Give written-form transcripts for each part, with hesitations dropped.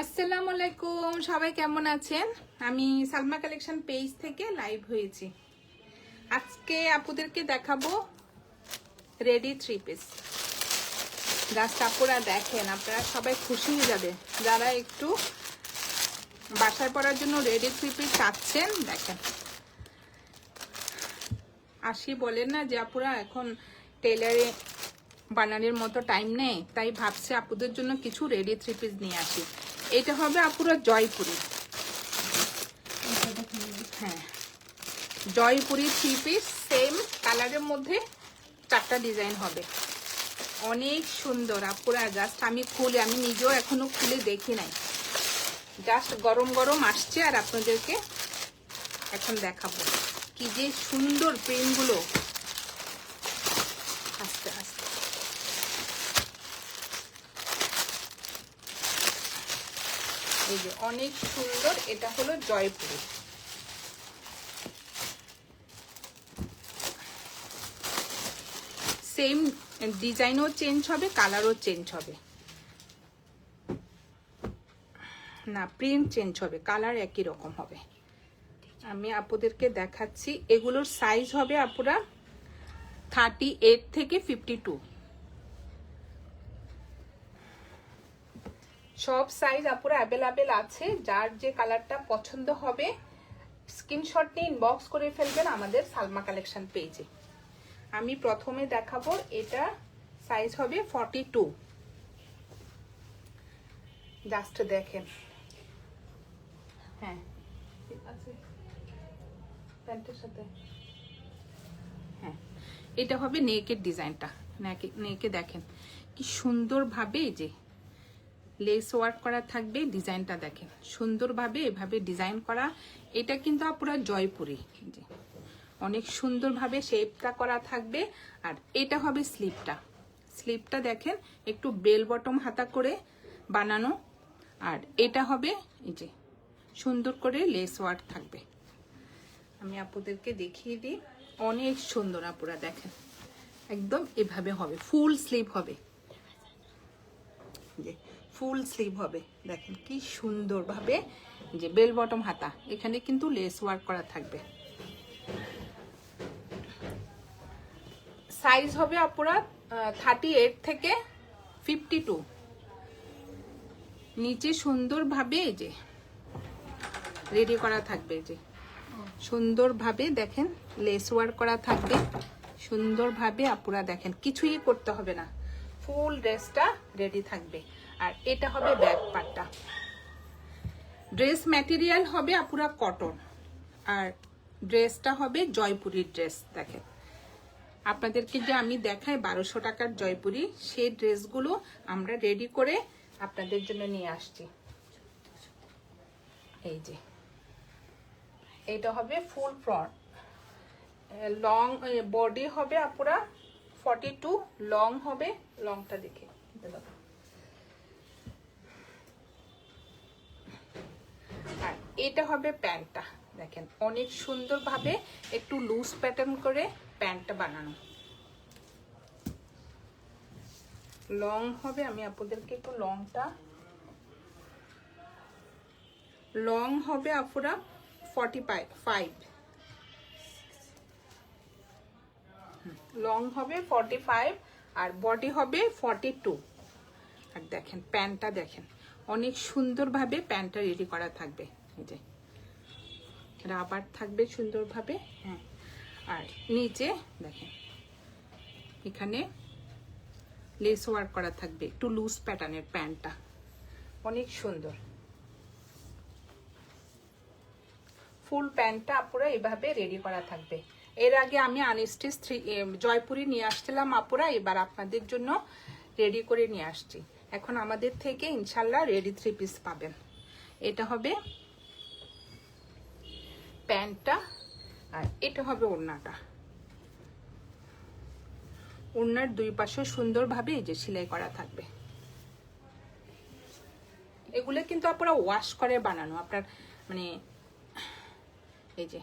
আসসালামু আলাইকুম, সবাই কেমন আছেন? আমি সালমা কালেকশন পেজ থেকে লাইভ হয়েছি। আজকে আপুদেরকে দেখাবো রেডি থ্রি পিস। জাস্ট আপুরা দেখেন, আপনারা সবাই খুশি হয়ে যাবে যারা একটু বাসায় পরার জন্য রেডি থ্রি পিস চাচ্ছেন। দেখেন, আসি বলেন না যে আপুরা এখন টেলারে বানানোর মতো টাইম নেই, তাই ভাবছি আপুদের জন্য কিছু রেডি থ্রি পিস নিয়ে আসি। এটা হবে আপুরা জয়পুরি। হ্যাঁ, জয়পুরি থ্রি পিস, সেম কালারের মধ্যে 4টা ডিজাইন হবে। অনেক সুন্দর আপুরা। জাস্ট আমি নিজেও এখনো খুলে দেখি নাই, জাস্ট গরম গরম আসছে আর আপনাদেরকে এখন দেখাবো কি যে সুন্দর প্রিন্টগুলো। আস্তে আস্তে এই যে অনেক সুন্দর। এটা হলো জয়পুরি। সেম ডিজাইনও চেঞ্জ হবে, কালারও চেঞ্জ হবে না, প্রিন্ট চেঞ্জ হবে, কালার একই রকম হবে। আমি আপুদেরকে দেখাচ্ছি। এগুলোর সাইজ হবে আপুরা 38 থেকে 52। সব সাইজ আপুরা অ্যাভেলেবেল আছে। যার যে কালারটা পছন্দ হবে স্ক্রিনশট নিয়ে ইনবক্স করে ফেলবেন আমাদের সালমা কালেকশন পেজে। আমি প্রথমে দেখাবো, এটা সাইজ হবে 42। জাস্ট দেখেন। হ্যাঁ, ঠিক আছে প্যান্টের সাথে। হ্যাঁ, এটা হবে নেকের ডিজাইনটা। নেকে দেখেন কি সুন্দরভাবে এই যে লেস ওয়ার্ক করা থাকবে। ডিজাইনটা দেখেন সুন্দরভাবে এভাবে ডিজাইন করা। এটা কিন্তু পুরো জয়পুরি, যে অনেক সুন্দরভাবে শেপটা করা থাকবে। আর এটা হবে স্লিপটা। স্লিপটা দেখেন একটু বেল বটম হাতা করে বানানো। আর এটা হবে এই যে সুন্দর করে লেস ওয়ার্ক থাকবে। আমি আপুদেরকে দেখিয়ে দিই। অনেক সুন্দর আপুরা দেখেন, একদম এভাবে হবে। ফুল স্লিভ হবে, যে ফুল স্লিভ হবে। দেখেন কি সুন্দরভাবে যে বেল বটম হাতা, এখানে কিন্তু লেস ওয়ার্ক করা থাকবে। সাইজ হবে আপুরা 38 থেকে 52। নিচে সুন্দরভাবে এই যে রেডি করা থাকবে, যে সুন্দরভাবে দেখেন লেস ওয়ার্ক করা থাকবে সুন্দরভাবে। আপুরা দেখেন কিছুই করতে হবে না, ফুল ড্রেসটা রেডি থাকবে। আর এটা হবে ব্যাক পার্টটা। ড্রেস ম্যাটেরিয়াল হবে আপুরা কটন, আর ড্রেসটা হবে জয়পুরির ড্রেস। দেখেন আপনাদেরকে যে আমি দেখাই 1200 টাকার জয়পুরি, সেই ড্রেসগুলো আমরা রেডি করে আপনাদের জন্য নিয়ে আসছি। এই যে এটা হবে ফুল ফ্রন্ট, লং বডি হবে আপুরা 42, লং হবে, লংটা দেখে আর এটা হবে প্যান্টটা। দেখেন অনেক সুন্দরভাবে একটু লুজ প্যাটার্ন করে প্যান্টটা বানানো। লং হবে, আমি আপনাদেরকে একটু লং হবে আপুরা 45। লং হবে 45 আর বডি হবে 42। আর দেখেন প্যান্টটা দেখেন অনেক সুন্দরভাবে প্যান্টটা রেডি করা থাকবে। এই যে রাবার থাকবে সুন্দরভাবে। হ্যাঁ, আর নিচে দেখেন এখানে লেস ওয়ার্ক করা থাকবে, একটু লুজ প্যাটার্নের প্যান্টটা অনেক সুন্দর। ফুল প্যান্টটা আপুরা এভাবে রেডি করা থাকবে। এর আগে আমি আনস্টিচ জয়পুরি নিয়ে আসছিলাম আপুরা, এবার আপনাদের জন্য রেডি করে নিয়ে আসছি। এখন আমাদের থেকে ইনশাল্লাহ রেডি থ্রি পিস পাবেন। এটা হবে প্যান্টটা আর এটা হবে ওড়নাটা। ওড়নার দুই পাশে সুন্দরভাবে এই যে সেলাই করা থাকবে। এগুলো কিন্তু আপনারা ওয়াশ করে বানানো, আপনার মানে এই যে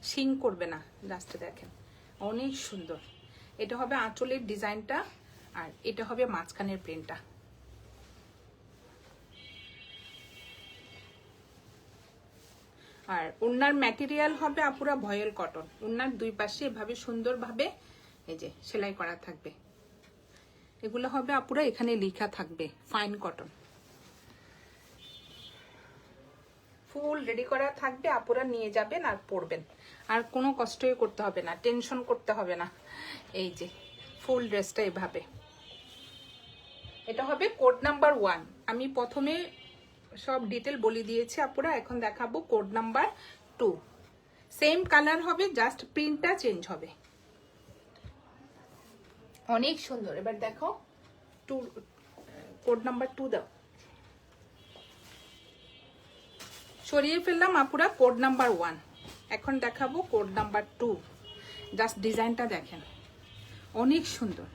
শিং করবে না। জাস্ট দেখেন অনেক সুন্দর। এটা হবে আঁচলের ডিজাইনটা আর এটা হবে মাঝখানের প্রিন্টটা। আর ওড়নার ম্যাটেরিয়াল হবে আপুরা ভয়েল কটন। ওড়নার দুই পাশে এভাবে সুন্দরভাবে এই যে সেলাই করা থাকবে। এগুলো হবে আপুরা এখানে লেখা থাকবে ফাইন কটন। ফুল রেডি করা থাকবে, আপুরা নিয়ে যাবেন আর পরবেন, আর কোনো কষ্টই করতে হবে না, টেনশন করতে হবে না। এই যে ফুল ড্রেসটা এভাবে। এটা হবে কোড নাম্বার 1। আমি প্রথমে সব ডিটেল বলে দিয়েছি আপুরা, এখন দেখাবো কোড নাম্বার 2। সেম কালার হবে, জাস্ট প্রিন্টটা চেঞ্জ হবে। অনেক সুন্দর। এবার দেখো কোড নাম্বার 2 দাও। সরিয়ে ফেললাম আপুরা কোড নাম্বার 1। এখন দেখাবো কোড নাম্বার 2। জাস্ট ডিজাইনটা দেখেন, অনেক সুন্দর।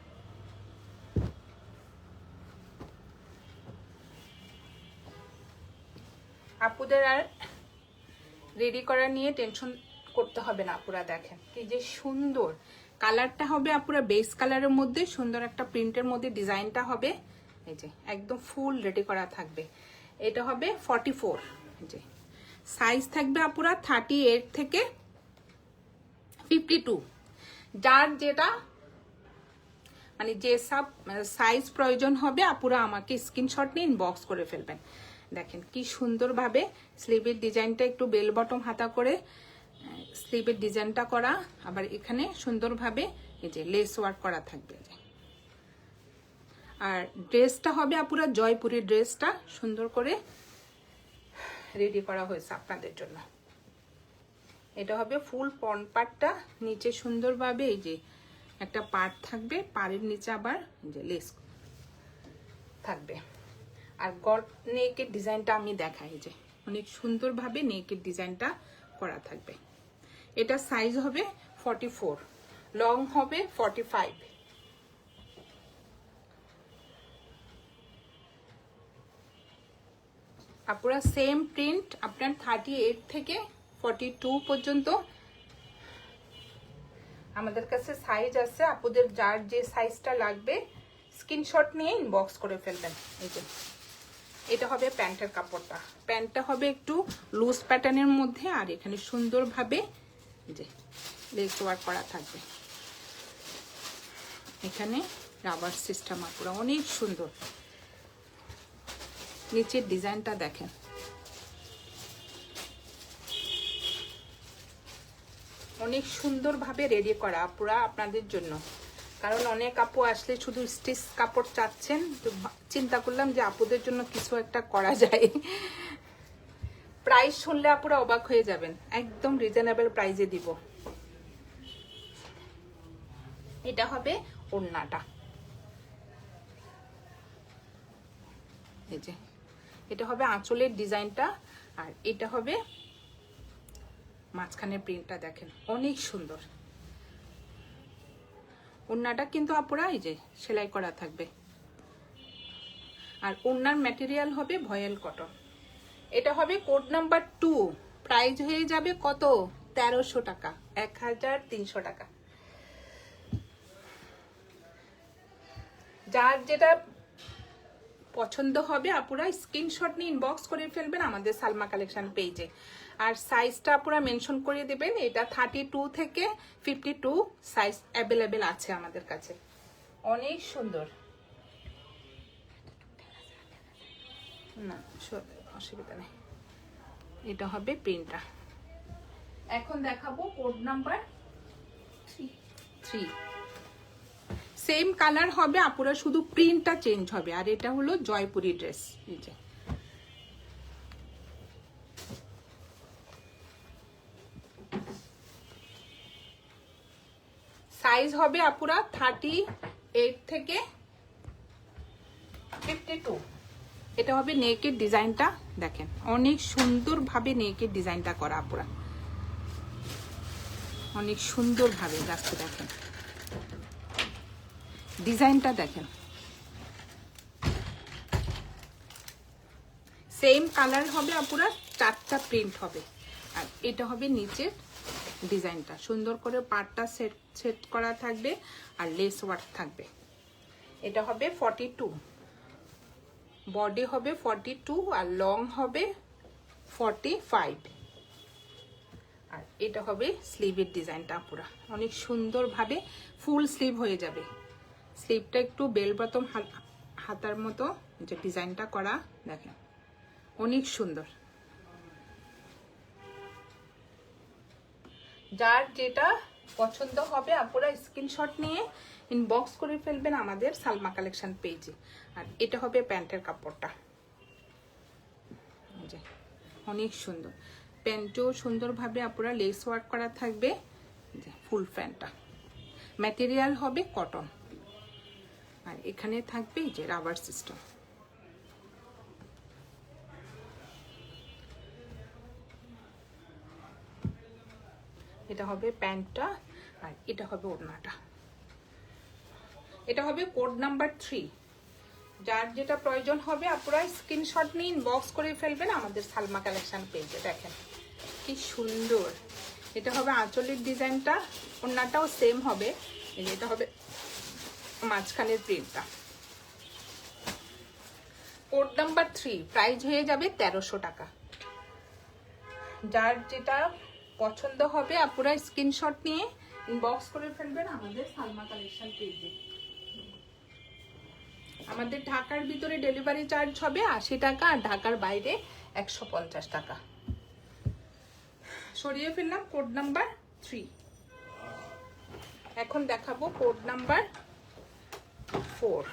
আপুদের আর রেডি করা নিয়ে টেনশন করতে হবে না আপুরা। দেখেন কি যে সুন্দর কালারটা হবে আপুরা, বেস কালারের মধ্যে সুন্দর একটা প্রিন্টের মধ্যে ডিজাইনটা হবে। এই যে একদম ফুল রেডি করা থাকবে। এটা হবে 44। যে সাইজ থাকবে আপুরা 38 থেকে 52। যার যেটা মানে যে সব সাইজ প্রয়োজন হবে আপুরা আমাকে স্ক্রিনশট নিয়ে ইনবক্স করে ফেলবেন। দেখেন কি সুন্দরভাবে স্লিভের ডিজাইনটা একটু বেল বটম হাতা করে স্লিভের ডিজাইনটা করা, আবার এখানে সুন্দরভাবে এই যে লেস ওয়ার্ক করা থাকবে। আর ড্রেসটা হবে আপুরা জয়পুরি ড্রেসটা সুন্দর করে রেডি করা হয়েছে আপনাদের জন্য। এটা হবে ফুল পন পাটটা, নিচে সুন্দরভাবে এই যে একটা পাট থাকবে, পাড়ের নিচে আবার যে লেস থাকবে। আর নেকের ডিজাইনটা আমি দেখাই, যে অনেক সুন্দরভাবে নেকের ডিজাইনটা করা থাকবে। এটা সাইজ হবে 44, লং হবে 45। আপুরা সেম প্রিন্ট আপনার 38 থেকে 42 পর্যন্ত আমাদের কাছে সাইজ আছে। আপুদের যার যে সাইজটা লাগবে স্ক্রিনশট নিয়ে ইনবক্স করে ফেলবেন। এই যে এটা হবে প্যান্টের কাপড়টা। প্যান্টটা হবে একটু লুজ প্যাটার্নের মধ্যে, আর এখানে সুন্দরভাবে যে লেস ওয়ার্ক করা থাকবে। এখানে রাবার সিস্টেম আপুরা অনেক সুন্দর। নিচের ডিজাইনটা দেখেন, অনেক সুন্দরভাবে রেডি করা আপুরা আপনাদের জন্য। কারণ অনেক আপু আসলে শুধু স্টিচ কাপড় চাচ্ছেন, তো চিন্তা করলাম যে আপুদের জন্য কিছু একটা করা যায়। প্রাইস শুনলে আপুরা অবাক হয়ে যাবেন, একদম রিজনেবল প্রাইসে দিব। এটা হবে ওড়নাটা। এই যে এটা হবে আঁচলের ডিজাইনটা, আর এটা হবে মাঝখানে প্রিন্টটা। দেখেন অনেক সুন্দর। ওড়নাটা কিন্তু আপুরা এই যে সেলাই করা থাকবে, আর ওড়নার ম্যাটেরিয়াল হবে ভয়েল কটন। এটা হবে কোড নাম্বার 2। প্রাইস হয়ে যাবে কত? 1300 টাকা, 1300 টাকা। যার যেটা পছন্দ হবে আপুরা স্ক্রিনশট নিয়ে ইনবক্স করে ফেলবেন আমাদের সালমা কালেকশন পেজে। আর সাইজটা আপুরা মেনশন করে দেবেন। এটা 32 থেকে 52 সাইজ অ্যাভেলেবেল আছে আমাদের কাছে। অনেক সুন্দর, না অসুবিধা নেই। এটা হবে প্রিন্টটা। এখন দেখাবো কোড নাম্বার 3। সেম কালার হবে আপুরা, শুধু প্রিন্টটা চেঞ্জ হবে। আর এটা হলো জয়পুরি ড্রেস। এই যে সাইজ হবে আপুরা 38 থেকে 52। এটা হবে নেকের ডিজাইনটা। দেখেন অনেক সুন্দরভাবে নেকের ডিজাইনটা করা আপুরা, অনেক সুন্দরভাবে। জাস্ট দেখেন ডিজাইনটা দেখেন। সেম কালার হবে আপুরা, 4টা প্রিন্ট হবে। আর এটা হবে নিচের ডিজাইনটা, সুন্দর করে পাটটা সেট করা থাকবে আর লেস ওয়ার্ক থাকবে। এটা হবে 42, বডি হবে 42 আর লং হবে 45। আর এটা হবে স্লিভের ডিজাইনটা পুরা অনেক সুন্দরভাবে ফুল স্লিভ হয়ে যাবে। স্লিভটা একটু বেল বটম হাতার মতো যে ডিজাইনটা করা, দেখেন অনেক সুন্দর। যার যেটা পছন্দ হবে আপনারা স্ক্রিনশট নিয়ে ইনবক্স করে ফেলবেন আমাদের সালমা কালেকশন পেজে। আর এটা হবে প্যান্টের কাপড়টা, অনেক সুন্দর। প্যান্টও সুন্দরভাবে আপনারা লেস ওয়ার্ক করা থাকবে। ফুল প্যান্টটা ম্যাটেরিয়াল হবে কটন, আর এখানে থাকবে যে রাবার সিস্টেম। এটা হবে প্যান্টটা, আর এটা হবে ওড়নাটা। এটা হবে কোড নাম্বার 3। যার যেটা প্রয়োজন হবে আপনারা স্ক্রিনশট নিয়ে ইনবক্স করে ফেলবেন আমাদের সালমা কালেকশন পেজে। দেখেন কি সুন্দর। এটা হবে আঁচলের ডিজাইনটা, ওড়নাটাও সেম হবে। এটা হবে মাঝখানের প্রিন্টটা। কোড নাম্বার 3, প্রাইস হয়ে যাবে 1300 টাকা। যার যেটা পছন্দ হবে আপনারা স্ক্রিনশট নিয়ে ইনবক্স করে ফেলবেন আমাদের সালমা কালেকশন পেজে। আমাদের ঢাকার ভিতরে ডেলিভারি চার্জ হবে 80 টাকা, আর ঢাকার বাইরে 150 টাকা। সরিয়ে ফেললাম কোড নাম্বার 3। এখন দেখাবো কোড নাম্বার 4।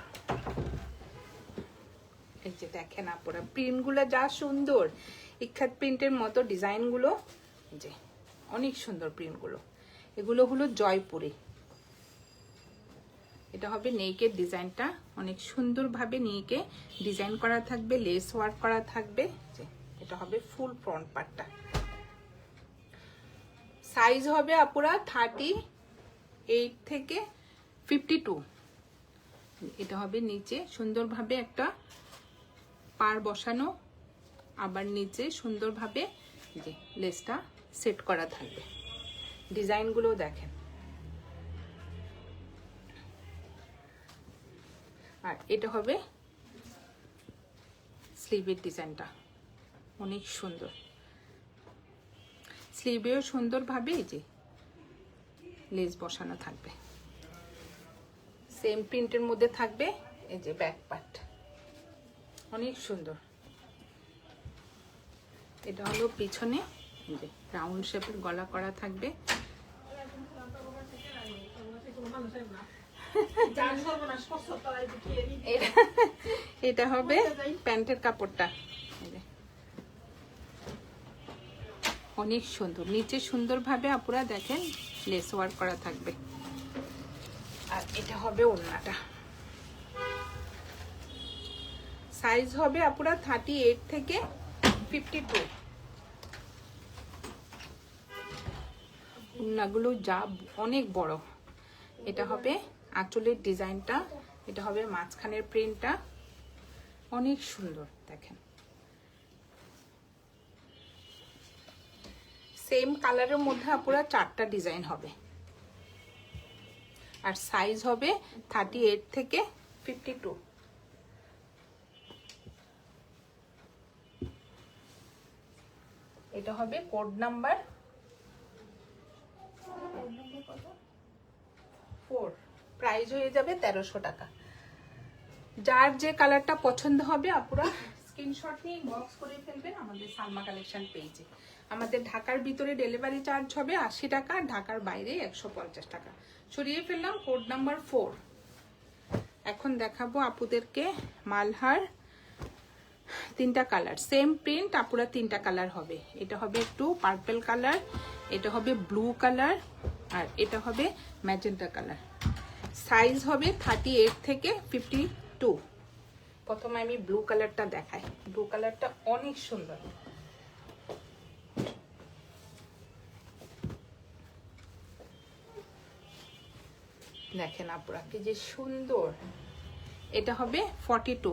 এই যে দেখেন আপনারা প্রিন্টগুলো যা সুন্দর, ইখাত প্রিন্টের মতো ডিজাইনগুলো, যে অনেক সুন্দর প্রিন্টগুলো। এগুলো হলো জয়পুরি। এটা হবে নেকের ডিজাইনটা, অনেক সুন্দরভাবে নেকে ডিজাইন করা থাকবে, লেস ওয়ার্ক করা থাকবে। যে এটা হবে ফুল ফ্রন্ট পার্টটা। সাইজ হবে আপুরা 38 থেকে 52। এটা হবে নিচে সুন্দরভাবে একটা পার বসানো, আবার নিচে সুন্দরভাবে যে লেসটা সেট করা থাকবে। ডিজাইনগুলো দেখেন। আর এটা হবে স্লিভের ডিজাইনটা, অনেক সুন্দর। স্লিভেও সুন্দরভাবে এই যে লেস বসানো থাকবে। সেম প্রিন্টের মধ্যে থাকবে এই যে ব্যাক পার্ট, অনেক সুন্দর। এটা হলো পিছনে যে রাউন্ড শেপের গলা করা থাকবে। এটা হবে প্যান্টের কাপড়টা, অনেক সুন্দর। নিচে সুন্দরভাবে আপনারা দেখেন লেস ওয়ার্ক করা থাকবে। আর এটা হবে ওড়নাটা। সাইজ হবে আপনারা 38 থেকে 52। ওড়নাগুলো যা অনেক বড়। এটা হবে আঁচলের ডিজাইনটা, এটা হবে মাঝখানের প্রিন্টটা, অনেক সুন্দর। দেখেন সেম কালারের মধ্যে আপনারা 4টা ডিজাইন হবে। আর সাইজ হবে 38 থেকে 52। এটা হবে কোড নাম্বার 4। প্রাইস হয়ে যাবে 1300 টাকা। যার যে কালারটা পছন্দ হবে আপনারা স্ক্রিনশট নিয়ে বক্স করে ফেলবেন আমাদের সালমা কালেকশন পেজে। আমাদের ঢাকার ভিতরে ডেলিভারি চার্জ হবে 80 টাকা, ঢাকার বাইরে 150 টাকা। সরিয়ে ফেললাম কোড নাম্বার 4। এখন দেখাবো আপুদেরকে মালহার 3টা কালার, সেম প্রিন্ট আপুরা 3টা কালার হবে। এটা হবে একটু পার্পল কালার, এটা হবে ব্লু কালার, আর এটা হবে ম্যাজেন্টা কালার। সাইজ হবে 38 থেকে 52। প্রথমে আমি ব্লু কালারটা দেখাই। ব্লু কালারটা অনেক সুন্দর। দেখেন আপুরা কি যে সুন্দর। এটা হবে 42,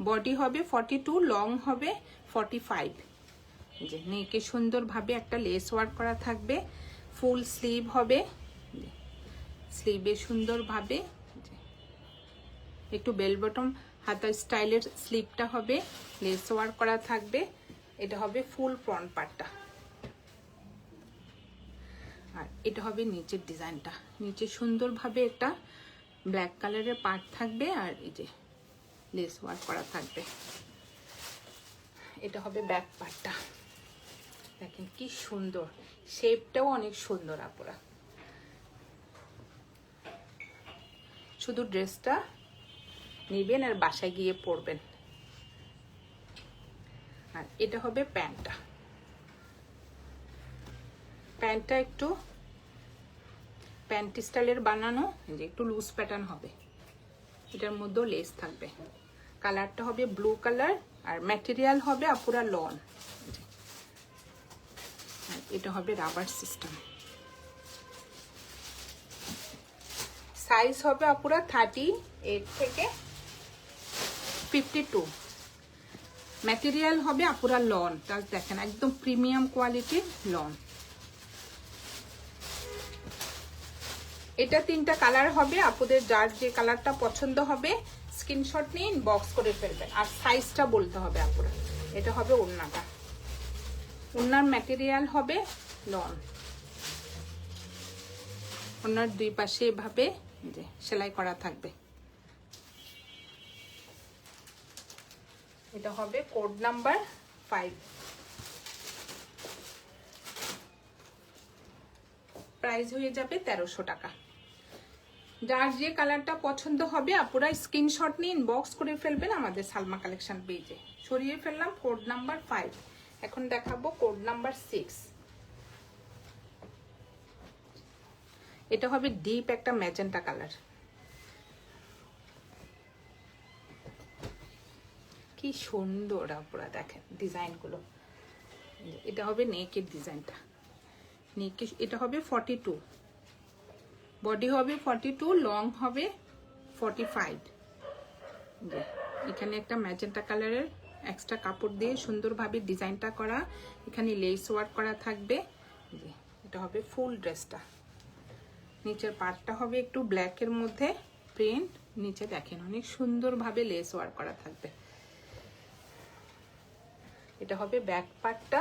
বডি হবে 42, লং হবে 45। যে নেকে সুন্দরভাবে একটা লেস ওয়ার্ক করা থাকবে। ফুল স্লিভ হবে, স্লিভে সুন্দরভাবে একটু বেল বটম হাতা স্টাইলের স্লিপটা হবে, লেস ওয়ার্ক করা থাকবে। এটা হবে ফুল ফ্রন্ট পার্টটা, আর এটা হবে নিচের ডিজাইনটা। নিচে সুন্দরভাবে একটা ব্ল্যাক কালারের পার্ট থাকবে, আর এই যে লেস ওয়ার্ক করা থাকবে। এটা হবে ব্যাক পার্টটা, দেখেন কি সুন্দর, শেপটাও অনেক সুন্দর আপুরা। শুধু ড্রেসটা নেবেন আর বাসায় গিয়ে পরবেন। আর এটা হবে প্যান্টটা। প্যান্টটা একটু প্যান্ট স্টাইলের বানানো, যে একটু লুজ প্যাটার্ন হবে, এটার মধ্যেও লেস থাকবে। কালারটা হবে ব্লু কালার, আর ম্যাটেরিয়াল হবে আপুরা লন। এটা হবে রাবার সিস্টেম। সাইজ হবে আপুরা 38 থেকে 52। ম্যাটেরিয়াল হবে আপুরা লন, তার দেখেন একদম প্রিমিয়াম কোয়ালিটির লন। এটা 3টা কালার হবে, আপুদের যার যে কালারটা পছন্দ হবে স্ক্রিনশট নিয়ে ইনবক্স করে ফেলবেন, আর সাইজটা বলতে হবে আপুরা। এটা হবে ওড়নাটা, ওড়নার ম্যাটেরিয়াল হবে লন। ওড়নার দুই পাশে এভাবে যে সেলাই করা থাকবে। এটা হবে কোড নাম্বার 5। প্রাইস হয়ে যাবে 1300 টাকা। যার যে কালারটা পছন্দ হবে আপুরা স্ক্রিনশট নিয়ে ইনবক্স করে ফেলবেন আমাদের সালমা কালেকশন পেজে। সরিয়ে ফেললাম কোড নাম্বার 5। এখন দেখাবো কোড নাম্বার 6। এটা হবে ডিপ একটা ম্যাজেন্টা কালার। কি সুন্দর আপুরা দেখেন ডিজাইনগুলো। এটা হবে নেকের ডিজাইনটা। নেকে এটা হবে 42, বডি হবে 42, লং হবে 45। এখানে একটা ম্যাজেন্টা কালারের এক্সট্রা কাপড় দিয়ে সুন্দরভাবে ডিজাইনটা করা, এখানে লেস ওয়ার্ক করা থাকবে। এটা হবে ফুল ড্রেসটা। নিচের পার্টটা হবে একটু ব্ল্যাকের মধ্যে প্রিন্ট, নিচে দেখেন অনেক সুন্দরভাবে লেস ওয়ার্ক করা থাকবে। এটা হবে ব্যাক পার্টটা,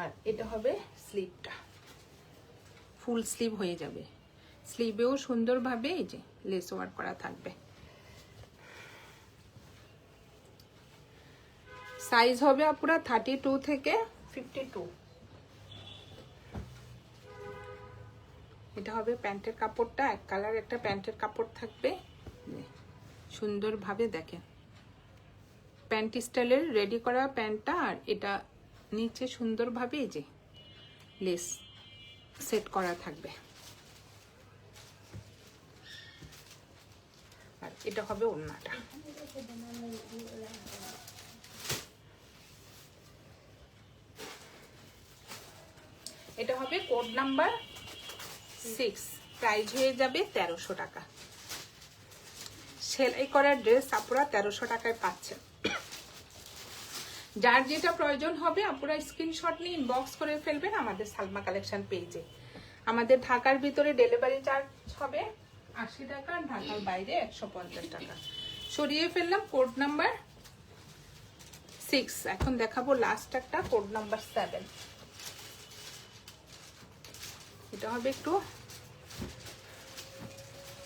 আর এটা হবে স্লিভটা। ফুল স্লিভ হয়ে যাবে, স্লিভেও সুন্দরভাবে এই যে লেস ওয়ার্ক করা থাকবে। সাইজ হবে আপুরা 32 থেকে 52। এটা হবে প্যান্টের কাপড়টা, এক কালার একটা প্যান্টের কাপড় থাকবে। সুন্দরভাবে দেখেন প্যান্ট স্টাইলের রেডি করা প্যান্টটা, আর এটা নিচে সুন্দরভাবে এই যে লেস সেট করা থাকবে। আর এটা হবে ওড়নাটা। এটা হবে কোড নাম্বার 6। প্রাইস হয়ে যাবে 1300 টাকা। সেলাই করা ড্রেস আপুরা 1300 টাকায় পাচ্ছেন। যার যেটা প্রয়োজন হবে আপুরা স্ক্রিনশট নিয়ে ইনবক্স করে ফেলবেন আমাদের সালমা কালেকশন পেজে। আমাদের ঢাকার ভিতরে ডেলিভারি চার্জ হবে 80 টাকা, ঢাকার বাইরে 150 টাকা। সরিয়ে ফেললাম কোড নাম্বার 6। এখন দেখাবো লাস্ট একটা কোড নাম্বার 7। এটা হবে একটু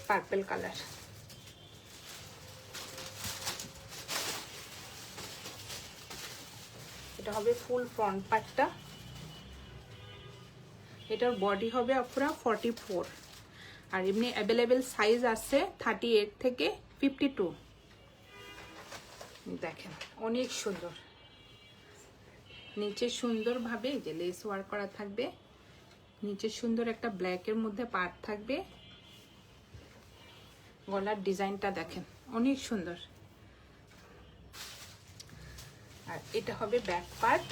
পার্পল কালার। এটা হবে ফুল ফ্রন্ট পার্টটা। এটার বডি হবে আপুরা 44, আর এমনি অ্যাভেলেবেল সাইজ আছে 38 থেকে 52। দেখেন অনেক সুন্দর, নিচে সুন্দরভাবে যে লেস ওয়ার্ক করা থাকবে, নিচে সুন্দর একটা ব্ল্যাকের মধ্যে পার্ট থাকবে। গলার ডিজাইনটা দেখেন অনেক সুন্দর। আর এটা হবে ব্যাক পার্ট।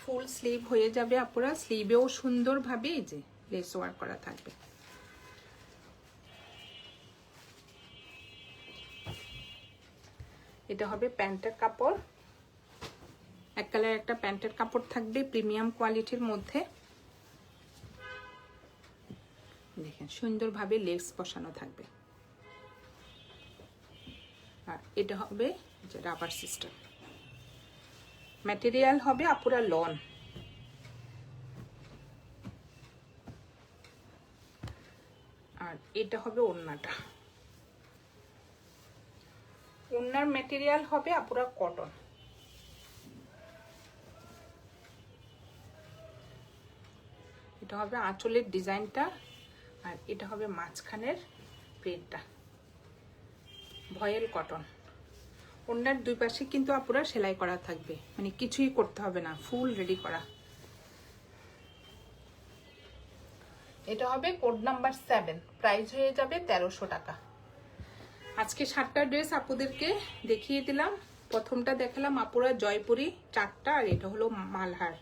ফুল স্লিভ হয়ে যাবে আপুরা, স্লিভেও সুন্দরভাবে এই যে লেস ওয়ার্ক করা থাকবে। এটা হবে প্যান্টের কাপড়, এক কালার একটা প্যান্টের কাপড় থাকবে প্রিমিয়াম কোয়ালিটির মধ্যে। দেখেন সুন্দরভাবে লেগস বসানো থাকবে। আর এটা হবে যে রাবার সিস্টেম, ম্যাটেরিয়াল হবে আপুরা লন। আর এটা হবে ওড়নাটা, ওড়নার ম্যাটেরিয়াল হবে আপুরা কটন। এটা হবে আঁচলের ডিজাইনটা, আর এটা হবে মাঝখানের প্রিন্টটা, ভয়েল কটন। ওড়নার দুই পাশে কিন্তু আপুরা সেলাই করা থাকবে, মানে কিছুই করতে হবে না, ফুল রেডি করা। এটা হবে কোড নাম্বার 7, প্রাইস হয়ে যাবে 1300 টাকা। আজকে 7টা ড্রেস আপুদেরকে দেখিয়ে দিলাম। প্রথমটা দেখালাম আপুরা জয়পুরি 4টা, আর এটা হলো মালহার।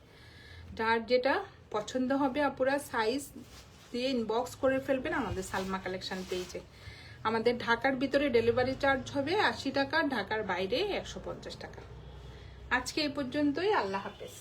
যার যেটা পছন্দ হবে আপুরা সাইজ দিয়ে ইনবক্স করে ফেলবেন আমাদের সালমা কালেকশন পেজে। আমাদের ঢাকার ভিতরে ডেলিভারি চার্জ হবে 80 টাকা, ঢাকার বাইরে 150 টাকা। আজকে এই পর্যন্তই, আল্লাহ হাফেজ।